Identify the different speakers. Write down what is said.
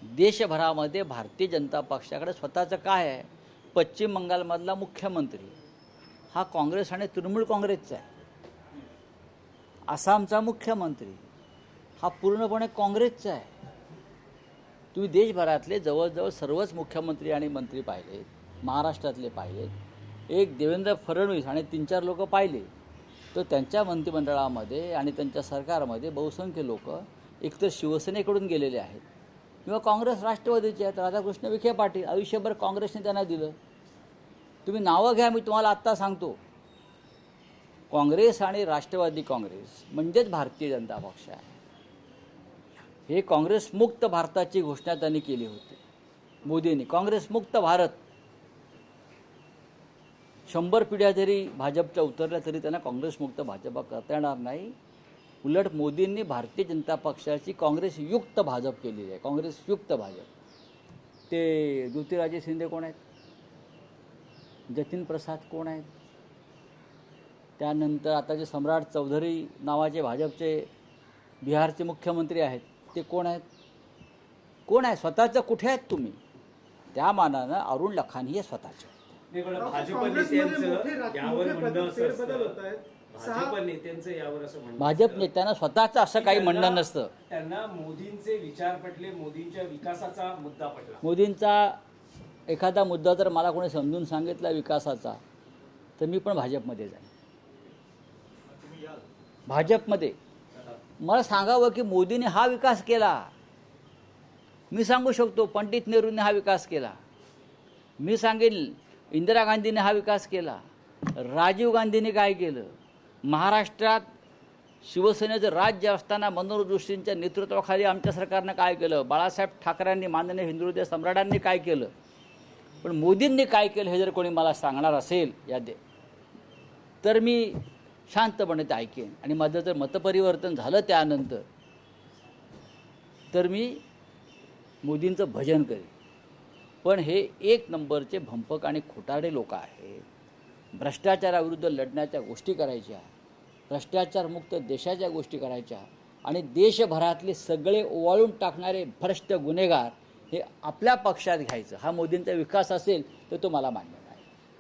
Speaker 1: देशभरामध्ये भारतीय जनता पक्षाकडे स्वतःचं काय आहे? पश्चिम बंगालमधला मुख्यमंत्री हा काँग्रेस आणि तृणमूल काँग्रेसचा आहे. आसामचा मुख्यमंत्री हा पूर्णपणे काँग्रेसचा आहे. तुम्ही देशभरातले जवळजवळ सर्वच मुख्यमंत्री आणि मंत्री पाहिलेत, महाराष्ट्रातले पाहिलेत, एक देवेंद्र फडणवीस आणि 3-4 लोक पाहिले, तर त्यांच्या मंत्रिमंडळामध्ये आणि त्यांच्या सरकारमध्ये बहुसंख्य लोक एकतर शिवसेनेकडून गेलेले आहेत किंवा काँग्रेस राष्ट्रवादीचे आहेत. राधाकृष्ण विखे पाटील आयुष्यभर काँग्रेसने त्यांना दिलं. तुम्ही नावं घ्या, मी तुम्हाला आत्ता सांगतो. काँग्रेस आणि राष्ट्रवादी काँग्रेस म्हणजेच भारतीय जनता पक्ष आहे. हे काँग्रेस मुक्त भारताची घोषणा त्यांनी केली होती मोदींनी. काँग्रेस मुक्त भारत. 100 पिढ्या जरी भाजपच्या उतरल्या तरी त्यांना काँग्रेस मुक्त भाजप करता येणार नाही. उलट मोदींनी भारतीय जनता पक्षाची काँग्रेस युक्त भाजप केलेली आहे. काँग्रेस युक्त भाजप. ते ज्योतिराजे शिंदे कोण आहेत? जतीन प्रसाद कोण आहेत? त्यानंतर आता जे सम्राट चौधरी नावाचे भाजपचे बिहारचे मुख्यमंत्री आहेत, ते कोण आहेत? कोण आहे? स्वतःचं कुठे आहेत तुम्ही? त्या मानानं अरुण लखानी हे स्वतःचे. भाजप नेत्यांना स्वतःचं असं काही म्हणणं नसतं.
Speaker 2: त्यांना मोदींचे विचार पटले, मोदींच्या विकासाचा मुद्दा पटला.
Speaker 1: मोदींचा एखादा मुद्दा जर मला कोणी समजून सांगितला विकासाचा, तर मी पण भाजपमध्ये जाईन. भाजपमध्ये मला सांगावं की मोदीने हा विकास केला. मी सांगू शकतो पंडित नेहरूंनी हा विकास केला. मी सांगेल इंदिरा गांधीने हा विकास केला. राजीव गांधीने काय केलं? महाराष्ट्रात शिवसेनेचं राज्य असताना मनोहर जोशींच्या नेतृत्वाखाली आमच्या सरकारनं काय केलं? बाळासाहेब ठाकरेंनी, माननीय हिंदू हृदय सम्राटांनी काय केलं? पण मोदींनी काय केलं हे जर कोणी मला सांगणार असेल तर मी शांतपणे ते ऐकेन. आणि माझं जर मतपरिवर्तन झालं त्यानंतर तर मी मोदींचं भजन करेन. पण हे 1 नंबरचे भंपक आणि खोटारडे लोक आहेत. भ्रष्टाचाराविरुद्ध लढण्याच्या गोष्टी करायच्या, भ्रष्टाचारमुक्त देशाच्या गोष्टी करायच्या आणि देशभरातले सगळे ओवाळून टाकणारे भ्रष्ट गुन्हेगार हे आपल्या पक्षात घ्यायचं. हा मोदींचा विकास असेल तर तो मला मान्य.